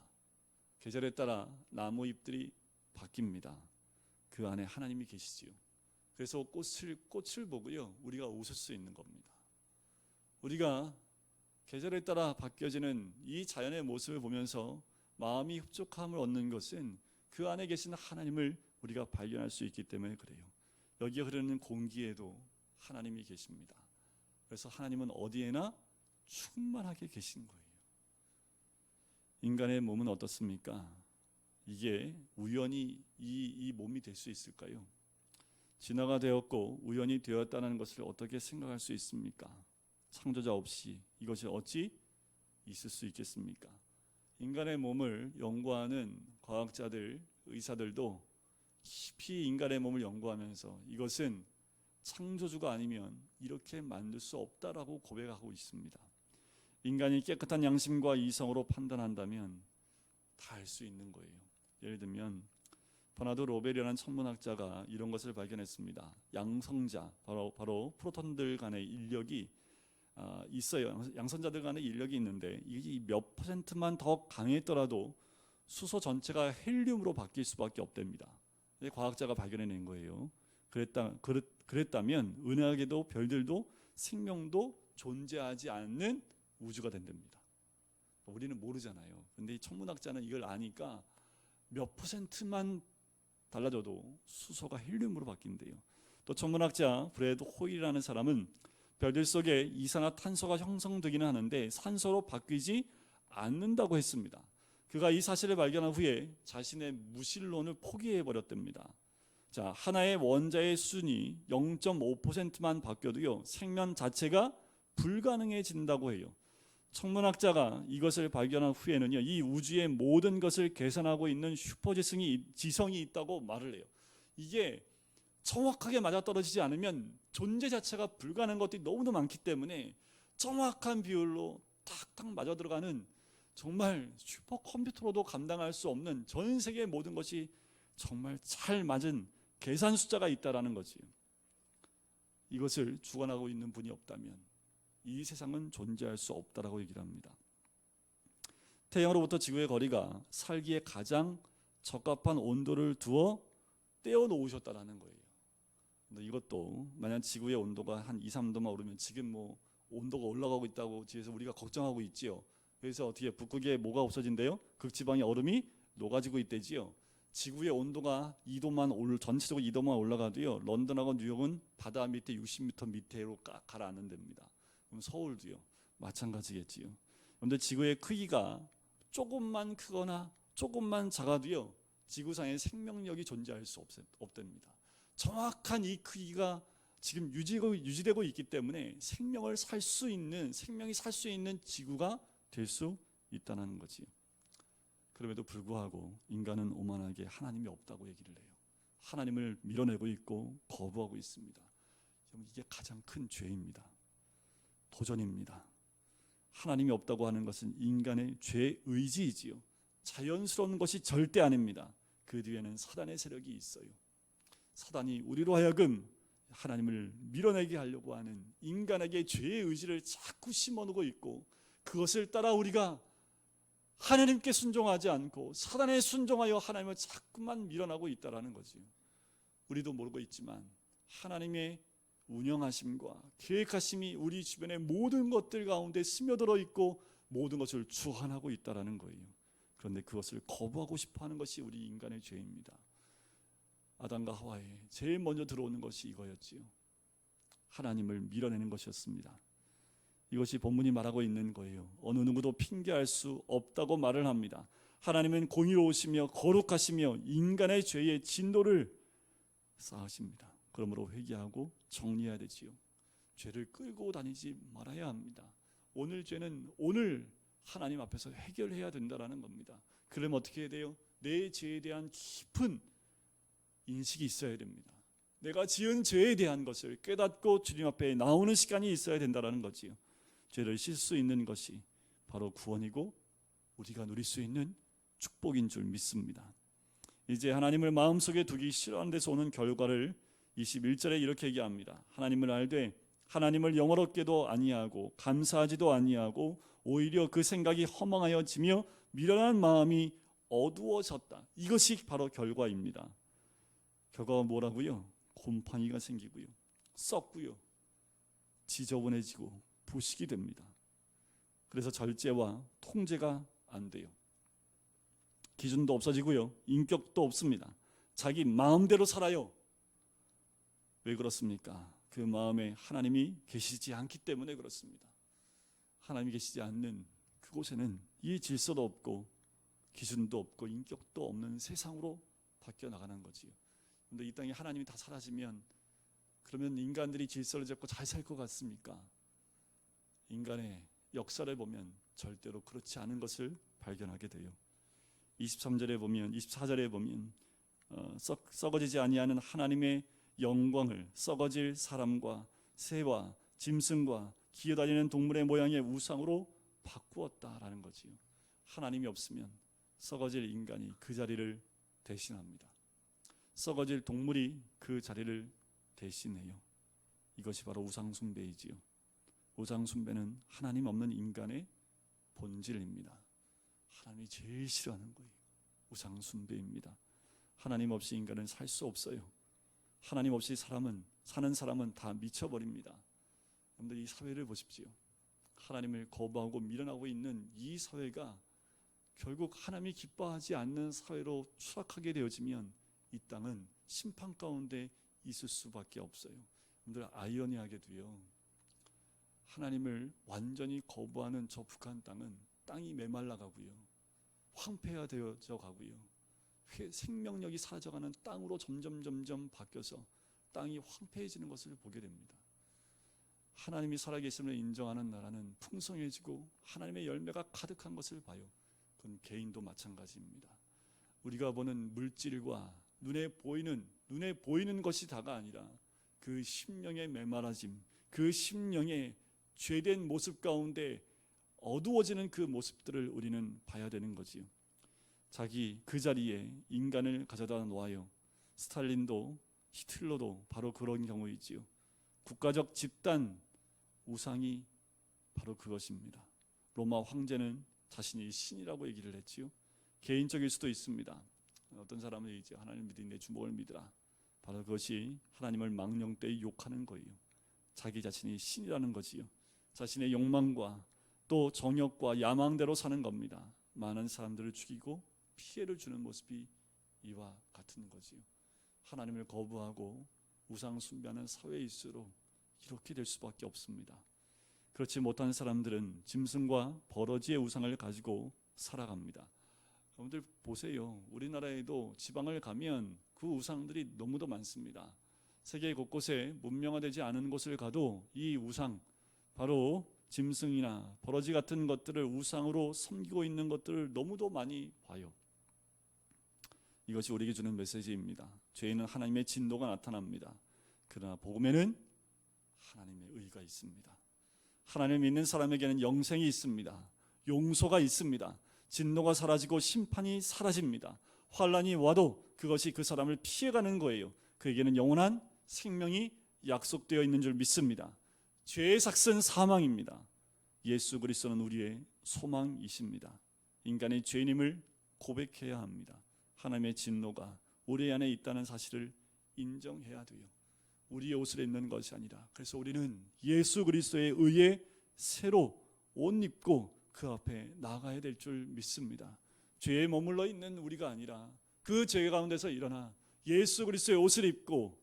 계절에 따라 나무 잎들이 바뀝니다. 그 안에 하나님이 계시지요. 그래서 꽃을 보고요, 우리가 웃을 수 있는 겁니다. 우리가 계절에 따라 바뀌어지는 이 자연의 모습을 보면서 마음이 흡족함을 얻는 것은 그 안에 계신 하나님을 우리가 발견할 수 있기 때문에 그래요. 여기에 흐르는 공기에도 하나님이 계십니다. 그래서 하나님은 어디에나 충만하게 계신 거예요. 인간의 몸은 어떻습니까? 이게 우연히 이 몸이 될 수 있을까요? 진화가 되었고 우연히 되었다는 것을 어떻게 생각할 수 있습니까? 창조자 없이 이것이 어찌 있을 수 있겠습니까? 인간의 몸을 연구하는 과학자들, 의사들도 깊이 인간의 몸을 연구하면서 이것은 창조주가 아니면 이렇게 만들 수 없다라고 고백하고 있습니다. 인간이 깨끗한 양심과 이성으로 판단한다면 다 알 수 있는 거예요. 예를 들면 버나드 로벨이라는 천문학자가 이런 것을 발견했습니다. 양성자, 바로 프로톤들 간의 인력이 있어요. 양성자들 간의 인력이 있는데 이게 몇 %만 더 강했더라도 수소 전체가 헬륨으로 바뀔 수밖에 없답니다. 과학자가 발견해낸 거예요. 그랬다면 은하계도 별들도 생명도 존재하지 않는 우주가 된답니다. 우리는 모르잖아요. 근데 이 천문학자는 이걸 아니까 몇 %만 달라져도 수소가 헬륨으로 바뀐대요. 또 천문학자 브래드 호일이라는 사람은 별들 속에 이산화탄소가 형성되기는 하는데 산소로 바뀌지 않는다고 했습니다. 그가 이 사실을 발견한 후에 자신의 무신론을 포기해버렸답니다. 자, 하나의 원자의 수준이 0.5%만 바뀌어도요, 생명 자체가 불가능해진다고 해요. 천문학자가 이것을 발견한 후에는요, 이 우주의 모든 것을 계산하고 있는 슈퍼지성이 있다고 말을 해요. 이게 정확하게 맞아떨어지지 않으면 존재 자체가 불가능한 것들이 너무나 많기 때문에 정확한 비율로 탁탁 맞아 들어가는 정말 슈퍼컴퓨터로도 감당할 수 없는 전 세계의 모든 것이 정말 잘 맞은 계산 숫자가 있다라는 거지. 이것을 주관하고 있는 분이 없다면 이 세상은 존재할 수 없다라고 얘기를 합니다. 태양으로부터 지구의 거리가 살기에 가장 적합한 온도를 두어 떼어 놓으셨다라는 거예요. 근데 이것도 만약 지구의 온도가 한 2, 3도만 오르면 지금 뭐 온도가 올라가고 있다고 뒤에서 우리가 걱정하고 있지요. 그래서 어떻게 북극에 뭐가 없어진대요? 극지방의 얼음이 녹아지고 있대지요. 지구의 온도가 2도만 전체적으로 2도만 올라가도요. 런던하고 뉴욕은 바다 밑에 60m 밑으로 가라앉는답니다. 그럼 서울도요. 마찬가지겠지요. 그런데 지구의 크기가 조금만 크거나 조금만 작아도요. 지구상에 생명력이 존재할 수 없답니다. 정확한 이 크기가 지금 유지되고 있기 때문에 생명이 살 수 있는 지구가 될 수 있다는 거지요. 그럼에도 불구하고 인간은 오만하게 하나님이 없다고 얘기를 해요. 하나님을 밀어내고 있고 거부하고 있습니다. 이게 가장 큰 죄입니다. 도전입니다. 하나님이 없다고 하는 것은 인간의 죄의지이지요. 자연스러운 것이 절대 아닙니다. 그 뒤에는 사단의 세력이 있어요. 사단이 우리로 하여금 하나님을 밀어내게 하려고 하는 인간에게 죄의 의지를 자꾸 심어놓고 있고, 그것을 따라 우리가 하나님께 순종하지 않고 사단에 순종하여 하나님을 자꾸만 밀어나고 있다라는 거지요. 우리도 모르고 있지만 하나님의 운영하심과 계획하심이 우리 주변의 모든 것들 가운데 스며들어 있고 모든 것을 주관하고 있다라는 거예요. 그런데 그것을 거부하고 싶어하는 것이 우리 인간의 죄입니다. 아담과 하와에 제일 먼저 들어오는 것이 이거였지요. 하나님을 밀어내는 것이었습니다. 이것이 본문이 말하고 있는 거예요. 어느 누구도 핑계할 수 없다고 말을 합니다. 하나님은 공의로우시며 거룩하시며 인간의 죄의 진노를 쌓으십니다. 그러므로 회개하고 정리해야 되지요. 죄를 끌고 다니지 말아야 합니다. 오늘 죄는 오늘 하나님 앞에서 해결해야 된다라는 겁니다. 그러면 어떻게 해야 돼요? 내 죄에 대한 깊은 인식이 있어야 됩니다. 내가 지은 죄에 대한 것을 깨닫고 주님 앞에 나오는 시간이 있어야 된다라는 거지요. 죄를 씻을 수 있는 것이 바로 구원이고 우리가 누릴 수 있는 축복인 줄 믿습니다. 이제 하나님을 마음속에 두기 싫어하는 데서 오는 결과를 21절에 이렇게 얘기합니다. 하나님을 알되 하나님을 영어롭게도 아니하고 감사하지도 아니하고 오히려 그 생각이 허망하여지며 미련한 마음이 어두워졌다. 이것이 바로 결과입니다. 결과가 뭐라고요? 곰팡이가 생기고요, 썩고요, 지저분해지고 부식이 됩니다. 그래서 절제와 통제가 안 돼요. 기준도 없어지고요, 인격도 없습니다. 자기 마음대로 살아요. 왜 그렇습니까? 그 마음에 하나님이 계시지 않기 때문에 그렇습니다. 하나님이 계시지 않는 그곳에는 이 질서도 없고 기준도 없고 인격도 없는 세상으로 바뀌어 나가는 거지요. 그런데 이 땅에 하나님이 다 사라지면 그러면 인간들이 질서를 잡고 잘 살 것 같습니까? 인간의 역사를 보면 절대로 그렇지 않은 것을 발견하게 돼요. 23절에 보면 24절에 보면 썩어지지 아니하는 하나님의 영광을 썩어질 사람과 새와 짐승과 기어다니는 동물의 모양의 우상으로 바꾸었다라는 거지요. 하나님이 없으면 썩어질 인간이 그 자리를 대신합니다. 썩어질 동물이 그 자리를 대신해요. 이것이 바로 우상숭배이지요. 우상숭배는 하나님 없는 인간의 본질입니다. 하나님이 제일 싫어하는 거예요. 우상숭배입니다. 하나님 없이 인간은 살 수 없어요. 하나님 없이 사는 사람은 다 미쳐버립니다. 그런데 이 사회를 보십시오. 하나님을 거부하고 밀어나고 있는 이 사회가 결국 하나님이 기뻐하지 않는 사회로 추락하게 되어지면 이 땅은 심판 가운데 있을 수밖에 없어요. 여러분들 아이러니하게도요, 하나님을 완전히 거부하는 저 북한 땅은 땅이 메말라 가고요, 황폐화 되어져 가고요, 생명력이 사라져가는 땅으로 점점 바뀌어서 땅이 황폐해지는 것을 보게 됩니다. 하나님이 살아계심을 인정하는 나라는 풍성해지고 하나님의 열매가 가득한 것을 봐요. 그건 개인도 마찬가지입니다. 우리가 보는 물질과 눈에 보이는 것이 다가 아니라 그 심령의 메마라짐, 그 심령의 죄된 모습 가운데 어두워지는 그 모습들을 우리는 봐야 되는 거지요. 자기 그 자리에 인간을 가져다 놓아요. 스탈린도 히틀러도 바로 그런 경우이지요. 국가적 집단 우상이 바로 그것입니다. 로마 황제는 자신이 신이라고 얘기를 했지요. 개인적일 수도 있습니다. 어떤 사람은 이제 하나님을 믿으니 내 주먹을 믿으라. 바로 그것이 하나님을 망령 때 욕하는 거예요. 자기 자신이 신이라는 거지요. 자신의 욕망과 또 정욕과 야망대로 사는 겁니다. 많은 사람들을 죽이고 피해를 주는 모습이 이와 같은 거지요. 하나님을 거부하고 우상 숭배하는 사회일수록 이렇게 될 수밖에 없습니다. 그렇지 못한 사람들은 짐승과 버러지의 우상을 가지고 살아갑니다. 여러분들 보세요. 우리나라에도 지방을 가면 그 우상들이 너무도 많습니다. 세계 곳곳에 문명화되지 않은 곳을 가도 이 우상, 바로 짐승이나 버러지 같은 것들을 우상으로 섬기고 있는 것들을 너무도 많이 봐요. 이것이 우리에게 주는 메시지입니다. 죄에는 하나님의 진노가 나타납니다. 그러나 복음에는 하나님의 의가 있습니다. 하나님을 믿는 사람에게는 영생이 있습니다. 용서가 있습니다. 진노가 사라지고 심판이 사라집니다. 환난이 와도 그것이 그 사람을 피해가는 거예요. 그에게는 영원한 생명이 약속되어 있는 줄 믿습니다. 죄의 삭은 사망입니다. 예수 그리스도는 우리의 소망이십니다. 인간의 죄인임을 고백해야 합니다. 하나님의 진노가 우리 안에 있다는 사실을 인정해야 돼요. 우리의 옷을 입는 것이 아니라, 그래서 우리는 예수 그리스도의 의에 새로 옷 입고 그 앞에 나가야 될 줄 믿습니다. 죄에 머물러 있는 우리가 아니라 그 죄 가운데서 일어나 예수 그리스도의 옷을 입고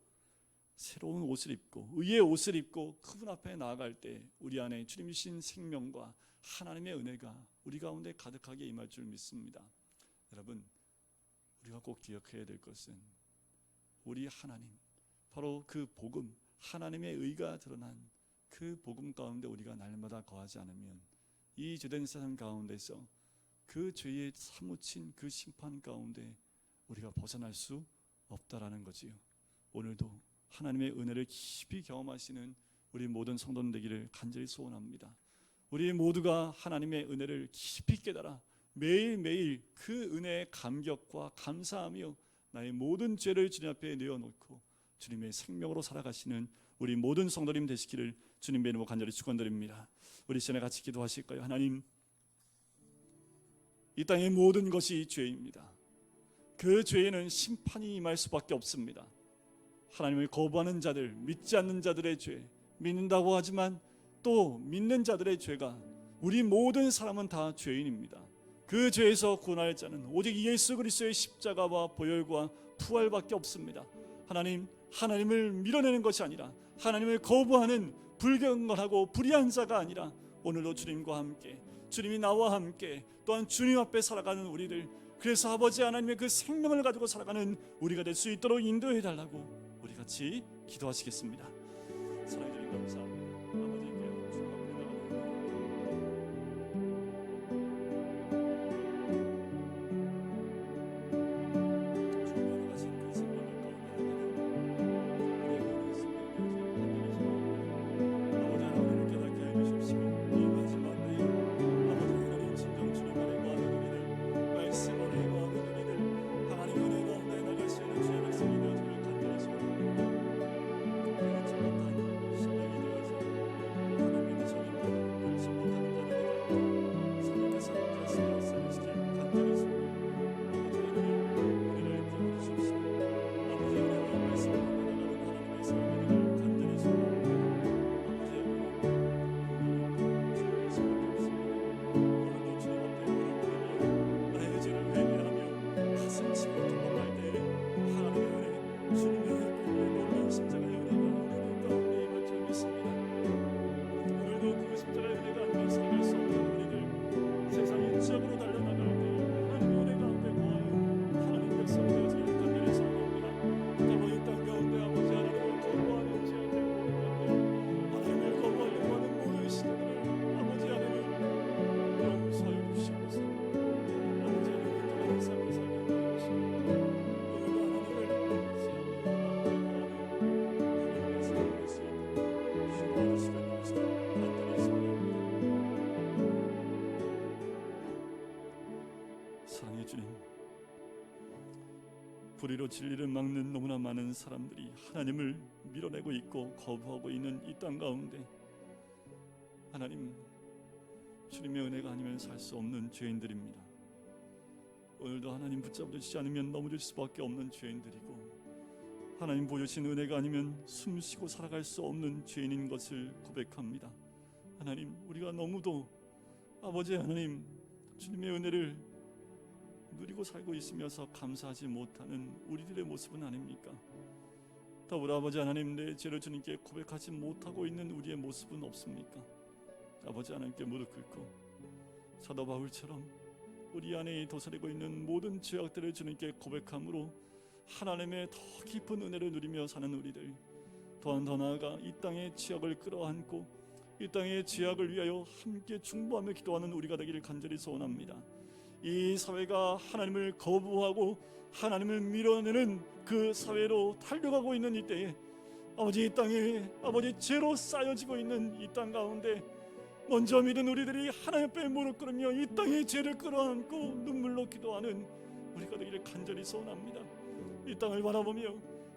새로운 옷을 입고 의의 옷을 입고 그분 앞에 나아갈 때 우리 안에 주님 주신 생명과 하나님의 은혜가 우리 가운데 가득하게 임할 줄 믿습니다. 여러분, 우리가 꼭 기억해야 될 것은 우리 하나님, 바로 그 복음, 하나님의 의가 드러난 그 복음 가운데 우리가 날마다 거하지 않으면 이 죄된 세상 가운데서 그 죄에 사무친 그 심판 가운데 우리가 벗어날 수 없다라는 거지요. 오늘도 하나님의 은혜를 깊이 경험하시는 우리 모든 성도들 되기를 간절히 소원합니다. 우리 모두가 하나님의 은혜를 깊이 깨달아 매일매일 그 은혜의 감격과 감사하며 나의 모든 죄를 주님 앞에 내어놓고 주님의 생명으로 살아가시는 우리 모든 성도님 되시기를 주님의 이름으로 간절히 축원드립니다. 우리 시간에 같이 기도하실까요? 하나님, 이 땅의 모든 것이 죄입니다. 그 죄에는 심판이 임할 수밖에 없습니다. 하나님을 거부하는 자들, 믿지 않는 자들의 죄, 믿는다고 하지만 또 믿는 자들의 죄가, 우리 모든 사람은 다 죄인입니다. 그 죄에서 구원할 자는 오직 예수 그리스도의 십자가와 보혈과 부활밖에 없습니다. 하나님, 하나님을 밀어내는 것이 아니라 하나님을 거부하는 불경건하고 불의한 자가 아니라 오늘도 주님과 함께, 주님이 나와 함께 또한 주님 앞에 살아가는 우리들, 그래서 아버지 하나님의 그 생명을 가지고 살아가는 우리가 될 수 있도록 인도해 달라고 우리 같이 기도하시겠습니다. 사랑해 주님 감사합니다. 아버지께 주님 앞에 불의로 진리를 막는 너무나 많은 사람들이 하나님을 밀어내고 있고 거부하고 있는 이 땅 가운데 하나님, 주님의 은혜가 아니면 살 수 없는 죄인들입니다. 오늘도 하나님 붙잡으시지 않으면 넘어질 수밖에 없는 죄인들이고, 하나님 보여주신 은혜가 아니면 숨쉬고 살아갈 수 없는 죄인인 것을 고백합니다. 하나님, 우리가 너무도 아버지 하나님 주님의 은혜를 누리고 살고 있으면서 감사하지 못하는 우리들의 모습은 아닙니까? 더불어 아버지 하나님, 내 죄를 주님께 고백하지 못하고 있는 우리의 모습은 없습니까? 아버지 하나님께 무릎 꿇고 사도 바울처럼 우리 안에 도사리고 있는 모든 죄악들을 주님께 고백함으로 하나님의 더 깊은 은혜를 누리며 사는 우리들, 또한 더 나아가 이 땅의 죄악을 끌어안고 이 땅의 죄악을 위하여 함께 중보하며 기도하는 우리가 되기를 간절히 소원합니다. 이 사회가 하나님을 거부하고 하나님을 밀어내는 그 사회로 달려가고 있는 이때에 아버지, 이 땅에 아버지 죄로 쌓여지고 있는 이 땅 가운데 먼저 믿은 우리들이 하나님 앞에 무릎 꿇으며 이 땅의 죄를 끌어안고 눈물로 기도하는 우리가 되기를 간절히 소원합니다. 이 땅을 바라보며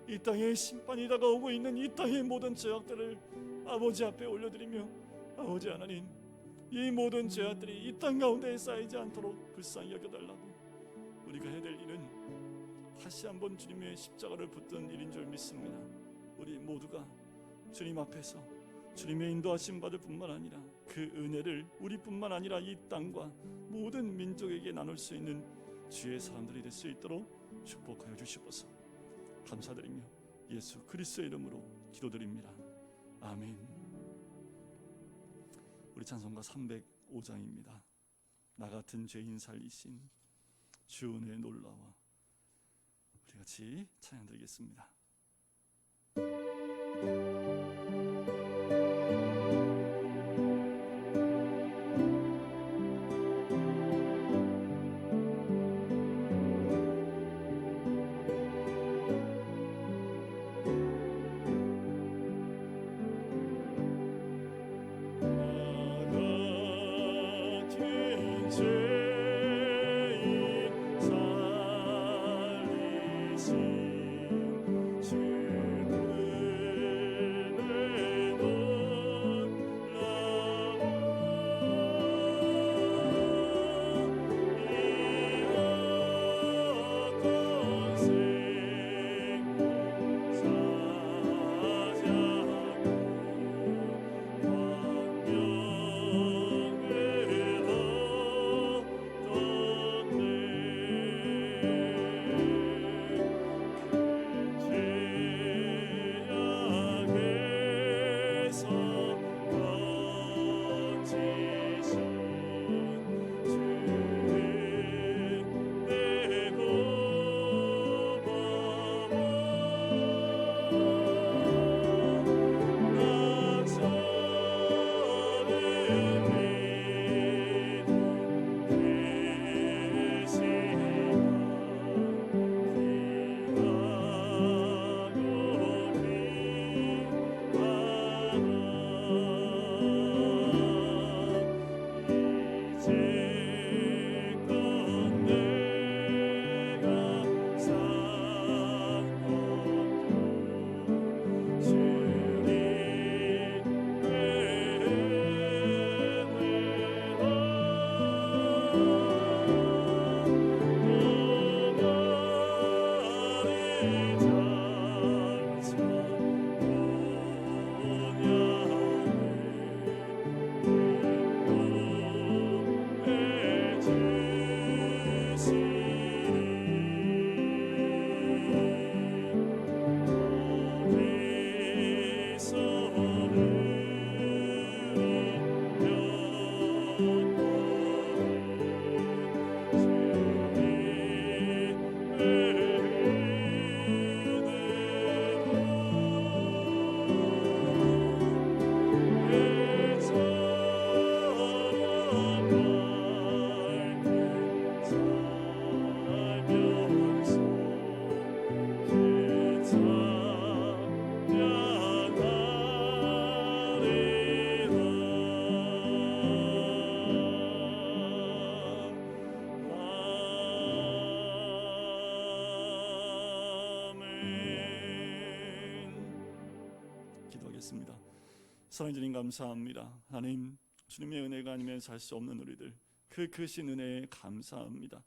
이 땅에 심판이 다가오고 있는 이 땅의 모든 죄악들을 아버지 앞에 올려드리며, 아버지 하나님, 이 모든 죄악들이 이 땅 가운데 쌓이지 않도록 불쌍히 여겨달라고, 우리가 해야 될 일은 다시 한번 주님의 십자가를 붙든 일인 줄 믿습니다. 우리 모두가 주님 앞에서 주님의 인도하심 받을 뿐만 아니라 그 은혜를 우리뿐만 아니라 이 땅과 모든 민족에게 나눌 수 있는 주의 사람들이 될 수 있도록 축복하여 주시옵소서. 감사드리며 예수 그리스도의 이름으로 기도드립니다. 아멘. 우리 찬송가 305장입니다. 나 같은 죄인 살리신 주 은혜의 놀라워. 우리 같이 찬양 드리겠습니다. 사랑해 주님 감사합니다. 하나님, 주님의 은혜가 아니면 살 수 없는 우리들, 그 크신 은혜에 감사합니다.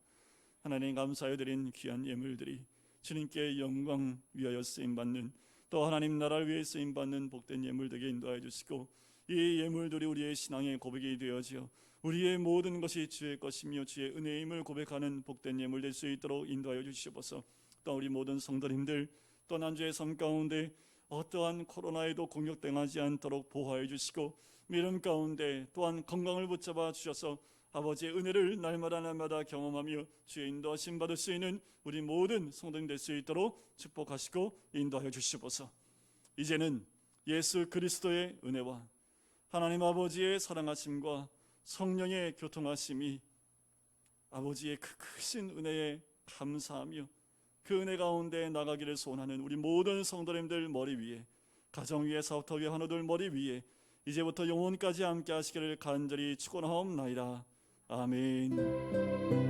하나님, 감사해 드린 귀한 예물들이 주님께 영광 위하여 쓰임받는, 또 하나님 나라를 위해 쓰임받는 복된 예물 되게 인도하여 주시고, 이 예물들이 우리의 신앙의 고백이 되어지어 우리의 모든 것이 주의 것이며 주의 은혜임을 고백하는 복된 예물 될 수 있도록 인도하여 주시옵소서. 또 우리 모든 성도님들 떠난 주의 삶 가운데 어떠한 코로나에도 공격당하지 않도록 보호하여 주시고, 믿음 가운데 또한 건강을 붙잡아 주셔서 아버지의 은혜를 날마다 경험하며 주의 인도하심 받을 수 있는 우리 모든 성도님 될 수 있도록 축복하시고 인도하여 주시옵소서. 이제는 예수 그리스도의 은혜와 하나님 아버지의 사랑하심과 성령의 교통하심이 아버지의 그 크신 은혜에 감사하며 그 은혜 가운데 나가기를 소원하는 우리 모든 성도님들 머리 위에, 가정 위에, 사업터 위에, 환우들 머리 위에 이제부터 영원까지 함께 하시기를 간절히 축원하옵나이다. 아멘.